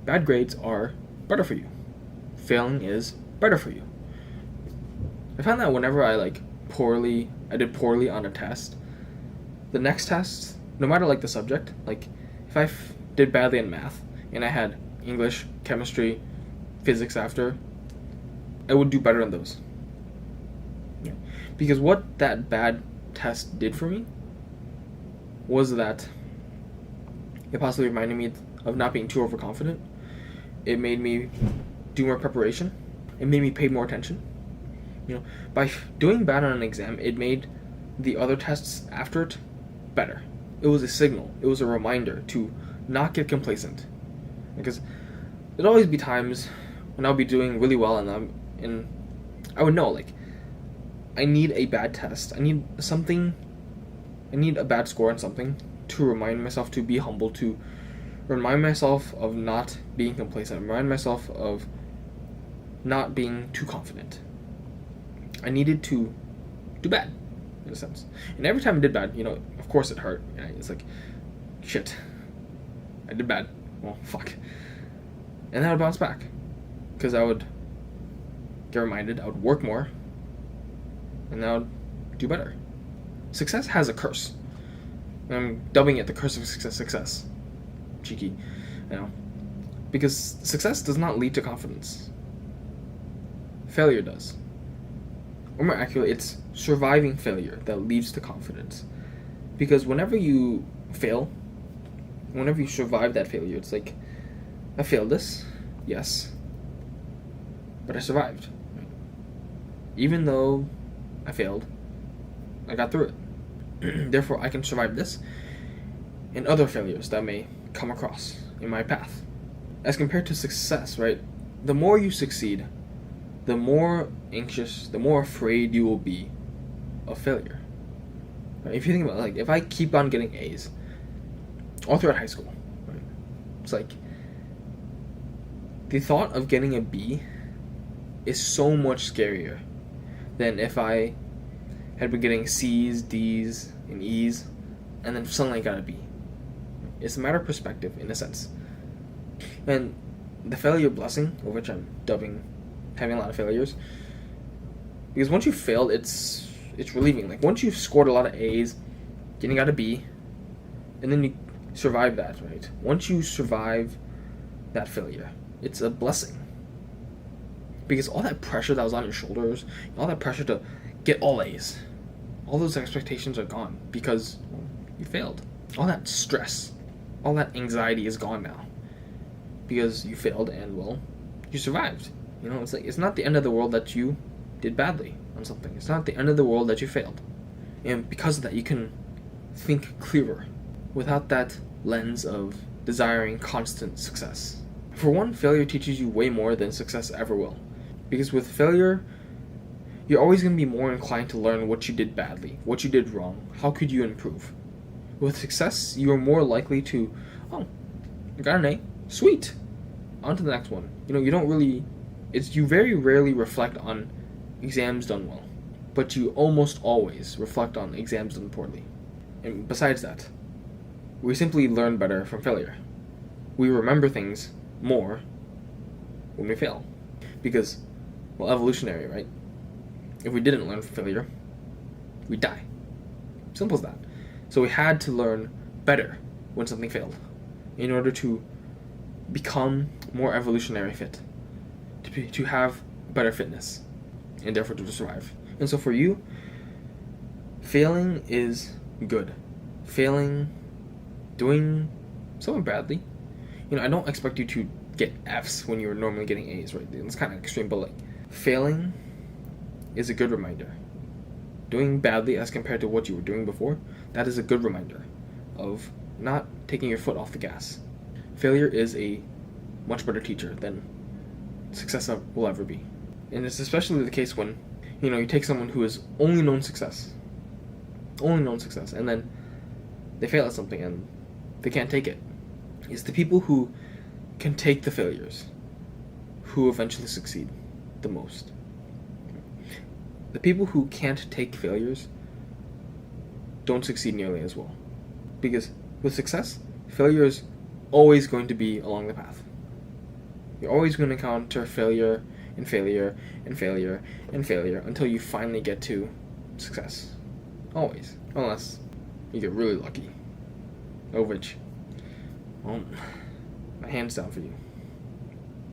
Bad grades are better for you. Failing is better for you. I found that whenever I did poorly on a test, the next test, no matter the subject, if I did badly in math and I had English, chemistry, physics after, I would do better in those. Yeah. Because what that bad test did for me was that it possibly reminded me of not being too overconfident. It made me do more preparation. It made me pay more attention. By doing bad on an exam, it made the other tests after it better. It was a signal. It was a reminder to not get complacent. Because there'd always be times when I'll be doing really well and I would know, I need a bad test. I need a bad score on something to remind myself to be humble, to remind myself of not being complacent, remind myself of not being too confident. I needed to do bad, in a sense. And every time I did bad, of course it hurt. It's like, shit, I did bad. Well, fuck. And then I would bounce back. Because I would get reminded, I would work more, and then I would do better. Success has a curse. And I'm dubbing it the curse of success. Cheeky, because success does not lead to confidence. Failure does. Or more accurately, it's surviving failure that leads to confidence. Because whenever you fail, whenever you survive that failure, it's like, I failed this, yes, but I survived. Even though I failed, I got through it. Therefore, I can survive this and other failures that may come across in my path. As compared to success, right? The more you succeed, the more anxious, the more afraid you will be of failure. Right? If you think about it, if I keep on getting A's all throughout high school, right? It's like the thought of getting a B is so much scarier than if I had been getting C's, D's, and E's, and then suddenly I got a B. It's a matter of perspective, in a sense. And the failure blessing, of which I'm dubbing having a lot of failures, because once you failed, it's relieving. Once you've scored a lot of A's, then you got a B, and then you survive that, right? Once you survive that failure, it's a blessing. Because all that pressure that was on your shoulders, all that pressure to get all A's, all those expectations are gone because you failed. All that stress, all that anxiety is gone now because you failed and, you survived. It's not the end of the world that you did badly on something. It's not the end of the world that you failed. And because of that, you can think clearer without that lens of desiring constant success. For one, failure teaches you way more than success ever will. Because with failure, you're always going to be more inclined to learn what you did badly, what you did wrong, how could you improve. With success, you are more likely to, I got an A, sweet, on to the next one. You very rarely reflect on exams done well, but you almost always reflect on exams done poorly. And besides that, we simply learn better from failure. We remember things more when we fail. Because, evolutionary, right? If we didn't learn from failure, we'd die. Simple as that. So we had to learn better when something failed in order to become more evolutionary fit, to have better fitness, and therefore to survive. And so for you, failing is good. Failing, doing something badly. I don't expect you to get F's when you're normally getting A's, right? It's kind of extreme, but failing is a good reminder. Doing badly as compared to what you were doing before, that is a good reminder of not taking your foot off the gas. Failure is a much better teacher than success will ever be. And it's especially the case when, you take someone who has only known success, and then they fail at something and they can't take it. It's the people who can take the failures who eventually succeed the most. The people who can't take failures don't succeed nearly as well. Because with success, failure is always going to be along the path. You're always going to encounter failure and failure and failure and failure until you finally get to success. Always. Unless you get really lucky. Of which, well, my hand's down for you.